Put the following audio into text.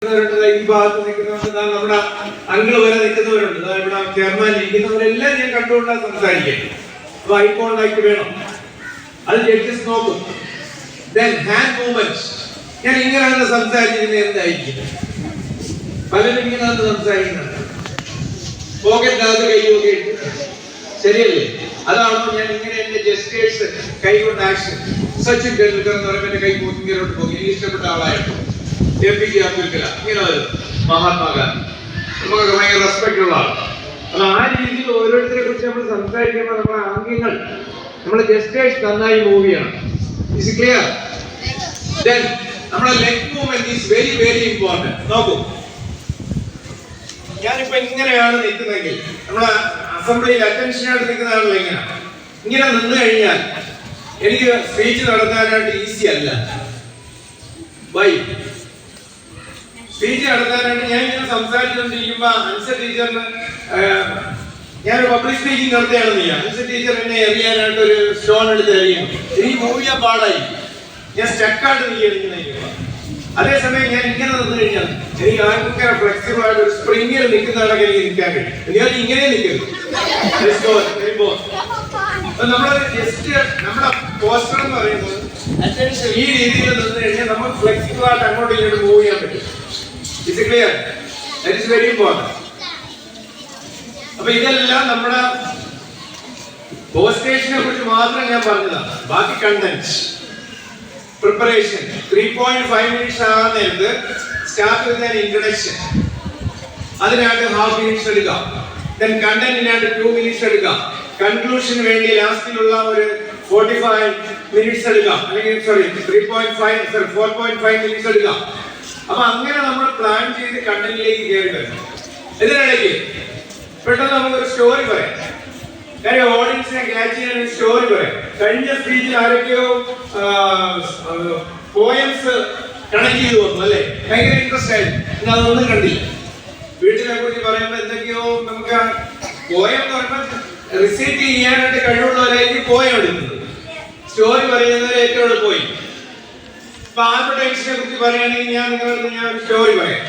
ഈ ഭാഗത്ത് നിൽക്കുന്നവരുണ്ട്, നമ്മുടെ അങ്കിള് വരെ നിൽക്കുന്നവരുണ്ട്, ഇവിടെ ചെയർമാൻ ഇരിക്കുന്നവരെല്ലാം ഞാൻ കണ്ടുകൊണ്ടാണ് സംസാരിക്കുക. അപ്പൊ ഐ കോണ്ടാക്ട് വേണം, അത് ജഡ്ജസ് നോക്കും. Then hand movements. ഞാൻ ഇങ്ങനെയാണ് സംസാരിക്കുന്നത്, എന്തായിരിക്കും പലരും ഇങ്ങനെയാണ് സംസാരിക്കുന്നത്, പോക്കറ്റിനകത്ത് കൈയൊക്കെ ഇട്ട്. ശരിയല്ലേ? അതാണോ ഞാൻ ഇങ്ങനെ എന്റെ ജസ്റ്റേഴ്സ് കൈകൊണ്ട് ആക്ഷൻ? സച്ചിൻ ടെണ്ടുൽക്കർ എന്ന് പറയുമ്പോൾ എന്റെ കൈ ഇങ്ങോട്ട് പോകും. എനിക്ക് ഇഷ്ടപ്പെട്ട ആളായിരുന്നു APJ അബ്ദുൽ കലാം, ഇങ്ങനെ മഹാത്മാഗാന്ധി, നമുക്കൊക്കെ ഭയങ്കര റെസ്പെക്ട് ഉള്ള ആൾ. അപ്പൊ ആ രീതിയിൽ ഓരോരുത്തരെ കുറിച്ച് നമ്മൾ സംസാരിക്കുമ്പോൾ നമ്മളെ ആംഗ്യങ്ങൾ, നമ്മളെ ജസ്റ്റേഴ്സ് നന്നായി മൂവ് ചെയ്യണം. Is clear? ദെൻ നമ്മുടെ leg movement is very very important. നോക്കൂ, ഞാനിപ്പോ ഇങ്ങനെയാണ് നിൽക്കുന്നെങ്കിൽ നമ്മളെ അസംബ്ലിയിൽ അറ്റൻഷനായിട്ട് നിൽക്കുന്ന ആളുകൾ ഇങ്ങനെ നിന്ന് കഴിഞ്ഞാൽ എനിക്ക് സ്പീച്ച് നടത്താനായിട്ട് ഈസി അല്ല. വൈ? സ്പീച്ച് നടത്താനായിട്ട് ഞാൻ ഇങ്ങനെ സംസാരിച്ചുകൊണ്ടിരിക്കുമ്പോ അൻസർ ടീച്ചറിന്, ഞാൻ പബ്ലിക് സ്പീച്ചിങ് നടത്തുകയാണെന്ന് ചെയ്യാം, അൻസർ ടീച്ചർ എന്നെ എറിയാനായിട്ട് ഒരു സ്റ്റോൺ എടുത്ത് എറിയുന്നു. എനിക്ക് മൂവ് ചെയ്യാൻ പാടായി, ഞാൻ സ്റ്റക്കായിട്ട് നിൽക്കുക. അതേസമയം ഞാൻ ഇങ്ങനെ നിന്ന് കഴിഞ്ഞാൽ എനിക്ക് ആൾക്കാരെ ഫ്ലെക്സിബിൾ ആയിട്ട് ഒരു സ്പ്രിങ്ങിൽ നിൽക്കുന്നതൊക്കെ എനിക്ക് നിൽക്കാൻ കഴിയും. ഞാൻ ഇങ്ങനെ നിൽക്കരുത്. നമ്മളൊരു ജസ്റ്റ് നമ്മുടെ പോസ്റ്റർ എന്ന് പറയുന്നത് അറ്റൻഷൻ ഈ രീതിയിൽ നിന്ന് കഴിഞ്ഞാൽ നമുക്ക് ഫ്ലെക്സിബിൾ ആയിട്ട് അങ്ങോട്ട് ഇങ്ങോട്ട് മൂവ് ചെയ്യാൻ പറ്റും. Is clear? That is very important. അപ്പൊ ഇതെല്ലാം നമ്മുടെ പോസ്റ്റേഷനെ കുറിച്ച് മാത്രം ഞാൻ പറഞ്ഞതാണ്. ബാക്കി കണ്ടന്റ് പ്രിപ്പറേഷൻ 3.5 മിനിറ്റ്സ് ആകാൻ നേരത്ത് സ്റ്റാർട്ട് വിത്ത് ആൻ ഇൻട്രൊഡക്ഷൻ, അതിനായിട്ട് ഹാഫ് മിനിറ്റ്സ് എടുക്കാം. ദെൻ കണ്ടന്റിനായിട്ട് 2 മിനിറ്റ്സ് എടുക്കാം. കൺക്ലൂഷന് വേണ്ടി ലാസ്റ്റിലുള്ള ഒരു 45 മിനിറ്റ്സ് എടുക്കാം, അല്ലെങ്കിൽ 4.5 മിനിറ്റ്സ് എടുക്കാം. അപ്പൊ അങ്ങനെ നമ്മൾ പ്ലാൻ ചെയ്ത് കണ്ടന്റിലേക്ക് കയറി വരണം. ഇതിനിടയ്ക്ക് പെട്ടെന്ന് നമുക്കൊരു സ്റ്റോറി പറയാം. കാര്യം ഓഡിയൻസിനെ ക്യാച്ച് ചെയ്യാൻ ഒരു സ്റ്റോറി പറയാം. കഴിഞ്ഞ സ്പീച്ചിൽ ആരൊക്കെയോ പോയംസ് കണക്ട് ചെയ്തു വന്നു അല്ലെ, ഭയങ്കര ഇൻട്രസ്റ്റ് ആയിരുന്നു. ഇന്ന് അതൊന്നും കണ്ടില്ല. വീട്ടിനെ കുറിച്ച് പറയുമ്പോൾ എന്തൊക്കെയോ നമുക്ക് പോയം എന്ന് പറയുമ്പോൾ റിസീറ്റ് ചെയ്യാനായിട്ട് കഴിവുള്ളവരായിരിക്കും പോയം എടുക്കുന്നത്. സ്റ്റോറി പറയുന്നവരെ ഏറ്റവും എളുപ്പമായി. ഇപ്പൊ ആൽബർട്ട് ഐൻസ്റ്റീനെ കുറിച്ച് പറയുകയാണെങ്കിൽ ഞാൻ ഒരു സ്റ്റോറി പറയാം.